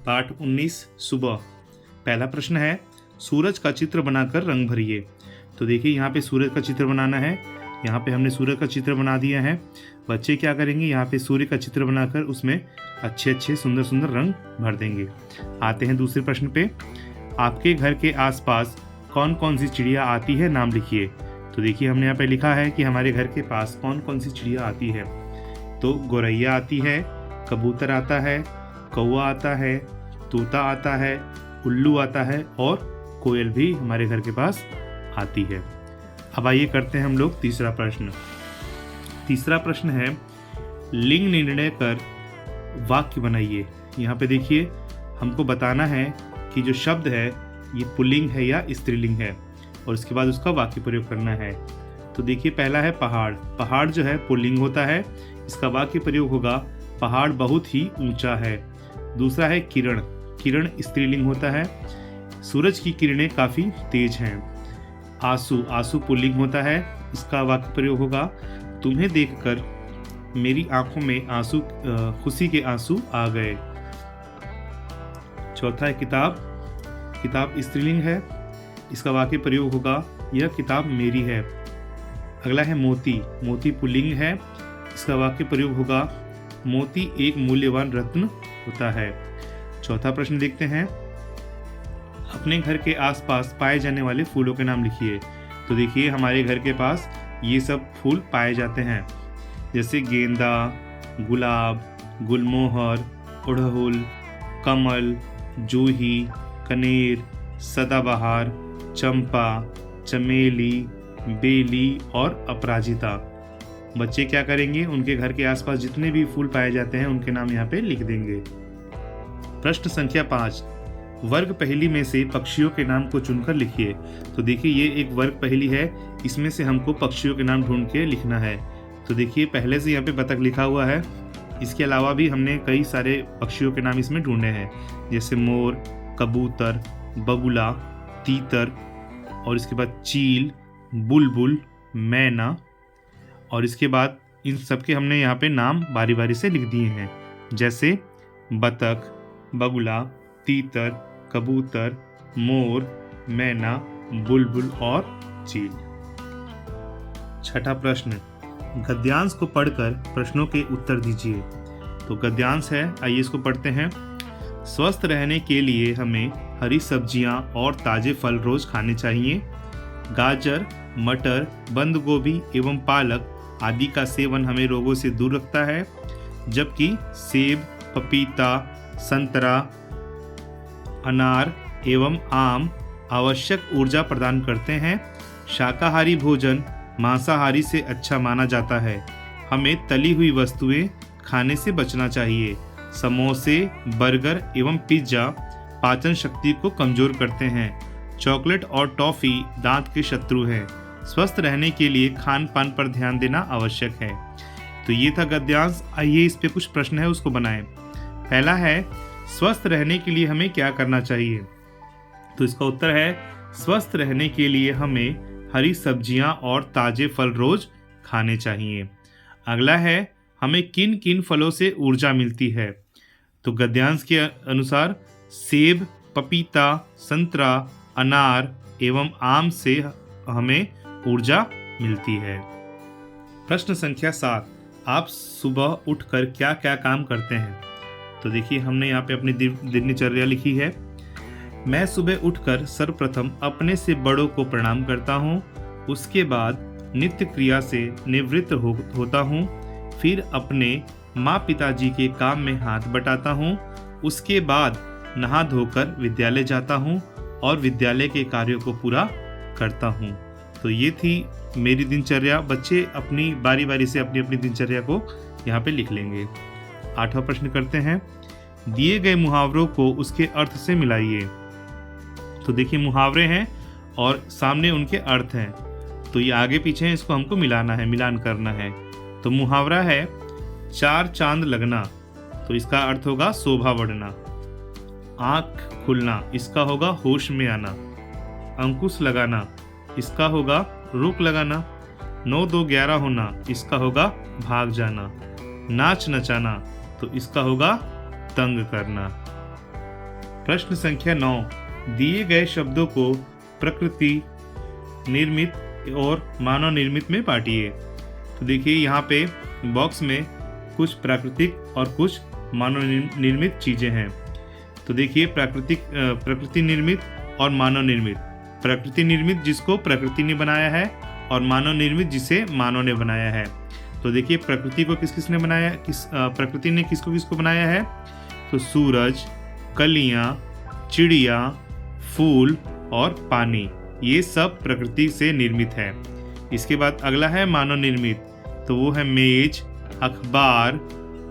पाठ 19 सुबह। पहला प्रश्न है, सूरज का चित्र बनाकर रंग भरिए। तो देखिए यहाँ पे सूरज का चित्र बनाना है। यहाँ पे हमने सूरज का चित्र बना दिया है। बच्चे क्या करेंगे, यहाँ पे सूर्य का चित्र बनाकर उसमें अच्छे अच्छे सुंदर सुंदर रंग भर देंगे। आते हैं दूसरे प्रश्न पे। आपके घर के आसपास कौन कौन सी चिड़िया आती है, नाम लिखिए। तो देखिए हमने यहाँ पे लिखा है कि हमारे घर के पास कौन कौन सी चिड़िया आती है। तो गौरैया आती है, कबूतर आता है, कौवा आता है, तोता आता है, उल्लू आता है और कोयल भी हमारे घर के पास आती है। अब आइए करते हैं हम लोग तीसरा प्रश्न। तीसरा प्रश्न है, लिंग निर्णय कर वाक्य बनाइए। यहाँ पे देखिए हमको बताना है कि जो शब्द है ये पुल्लिंग है या स्त्रीलिंग है और उसके बाद उसका वाक्य प्रयोग करना है। तो देखिए पहला है पहाड़। पहाड़ जो है पुल्लिंग होता है, इसका वाक्य प्रयोग होगा पहाड़ बहुत ही ऊंचा है। दूसरा है किरण। किरण स्त्रीलिंग होता है, सूरज की किरणें काफ़ी तेज हैं। आंसू। आंसू पुल्लिंग होता है, इसका वाक्य प्रयोग होगा तुम्हें देखकर मेरी आंखों में आंसू, खुशी के आंसू आ गए। चौथा है किताब। किताब स्त्रीलिंग है, इसका वाक्य प्रयोग होगा यह किताब मेरी है। अगला है मोती। मोती पुल्लिंग है, इसका वाक्य प्रयोग होगा मोती एक मूल्यवान रत्न होता है। चौथा प्रश्न देखते हैं, अपने घर के आसपास पाए जाने वाले फूलों के नाम लिखिए। तो देखिए हमारे घर के पास ये सब फूल पाए जाते हैं, जैसे गेंदा, गुलाब, गुलमोहर, अड़हुल, कमल, जूही, कनेर, सदाबहार, चंपा, चमेली, बेली और अपराजिता। बच्चे क्या करेंगे, उनके घर के आसपास जितने भी फूल पाए जाते हैं उनके नाम यहाँ पे लिख देंगे। प्रश्न संख्या 5, वर्ग पहेली में से पक्षियों के नाम को चुनकर लिखिए। तो देखिए ये एक वर्ग पहेली है, इसमें से हमको पक्षियों के नाम ढूंढ के लिखना है। तो देखिए पहले से यहाँ पे बतख लिखा हुआ है, इसके अलावा भी हमने कई सारे पक्षियों के नाम इसमें ढूंढे हैं, जैसे मोर, कबूतर, बगुला, तीतर और इसके बाद चील, बुलबुल, मैना और इसके बाद इन सब के हमने यहाँ पे नाम बारी बारी से लिख दिए हैं, जैसे बतख, बगुला, तीतर, कबूतर, मोर, मैना, बुलबुल और चील। छठा प्रश्न, गद्यांश को पढ़कर प्रश्नों के उत्तर दीजिए। तो गद्यांश है, आइए इसको पढ़ते हैं। स्वस्थ रहने के लिए हमें हरी सब्जियां और ताजे फल रोज खाने चाहिए। गाजर, मटर, बंद गोभी एवं पालक आदि का सेवन हमें रोगों से दूर रखता है, जबकि सेब, पपीता, संतरा, अनार एवं आम आवश्यक ऊर्जा प्रदान करते हैं। शाकाहारी भोजन मांसाहारी से अच्छा माना जाता है। हमें तली हुई वस्तुएं खाने से बचना चाहिए। समोसे, बर्गर एवं पिज्जा पाचन शक्ति को कमजोर करते हैं। चॉकलेट और टॉफी दांत के शत्रु हैं। स्वस्थ रहने के लिए खान पान पर ध्यान देना आवश्यक है। तो ये था गद्यांश। आइए इस पे कुछ प्रश्न है उसको बनाएं। पहला है, स्वस्थ रहने के लिए हमें क्या करना चाहिए। तो इसका उत्तर है, स्वस्थ रहने के लिए हमें हरी सब्जियां और ताजे फल रोज खाने चाहिए। अगला है, हमें किन किन फलों से ऊर्जा मिलती है। तो गद्यांश के अनुसार सेब, पपीता, संतरा, अनार एवं आम से हमें ऊर्जा मिलती है। प्रश्न संख्या 7, आप सुबह उठकर क्या क्या काम करते हैं। तो देखिए हमने यहाँ पे अपनी दिनचर्या लिखी है। मैं सुबह उठकर सर्वप्रथम अपने से बड़ों को प्रणाम करता हूँ, उसके बाद नित्य क्रिया से निवृत्त होता हूँ, फिर अपने माँ पिताजी के काम में हाथ बटाता हूँ, उसके बाद नहा धोकर विद्यालय जाता हूँ और विद्यालय के कार्यों को पूरा करता हूँ। तो ये थी मेरी दिनचर्या। बच्चे अपनी बारी बारी से अपनी अपनी दिनचर्या को यहाँ पे लिख लेंगे। 8वां प्रश्न करते हैं, दिए गए मुहावरों को उसके अर्थ से मिलाइए। तो देखिए मुहावरे हैं और सामने उनके अर्थ हैं, तो ये आगे पीछे हैं, इसको हमको मिलाना है, मिलान करना है। तो मुहावरा है, चार चांद लगना। तो इसका अर्थ होगा शोभा बढ़ना। आँख खुलना, इसका होगा होश में आना। अंकुश लगाना, इसका होगा रोक लगाना। 9 2 11 होना, इसका होगा भाग जाना। नाच नचाना, तो इसका होगा तंग करना। प्रश्न संख्या 9, दिए गए शब्दों को प्रकृति निर्मित और मानव निर्मित में बांटिए। तो देखिए यहाँ पे बॉक्स में कुछ प्राकृतिक और कुछ मानव निर्मित चीजें हैं। तो देखिए प्रकृति निर्मित और मानव निर्मित। प्रकृति निर्मित जिसको प्रकृति ने बनाया है और मानव निर्मित जिसे मानव ने बनाया है। तो देखिए प्रकृति को किसने बनाया, प्रकृति ने किसको किसको बनाया है। तो सूरज, कलियां, चिड़िया, फूल और पानी, ये सब प्रकृति से निर्मित है। इसके बाद अगला है मानव निर्मित। तो वो है मेज, अखबार,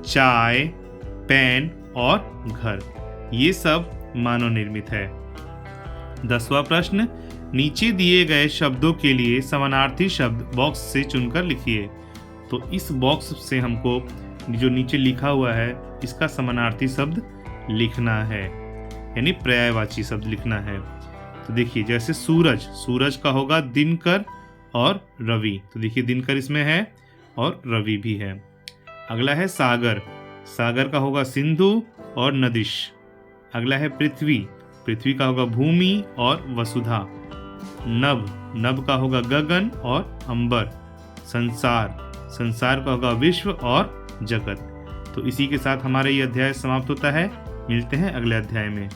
चाय, पेन और घर, ये सब मानव निर्मित है। 10वां प्रश्न, नीचे दिए गए शब्दों के लिए समानार्थी शब्द बॉक्स से चुनकर लिखिए। तो इस बॉक्स से हमको जो नीचे लिखा हुआ है इसका समानार्थी शब्द लिखना है, यानी पर्यायवाची शब्द लिखना है। तो देखिए जैसे सूरज, सूरज का होगा दिनकर और रवि। तो देखिए दिनकर इसमें है और रवि भी है। अगला है सागर, सागर का होगा सिंधु और नदिश। अगला है पृथ्वी, पृथ्वी का होगा भूमि और वसुधा। नभ, नभ का होगा गगन और अंबर। संसार, संसार का होगा विश्व और जगत। तो इसी के साथ हमारा ये अध्याय समाप्त होता है। मिलते हैं अगले अध्याय में।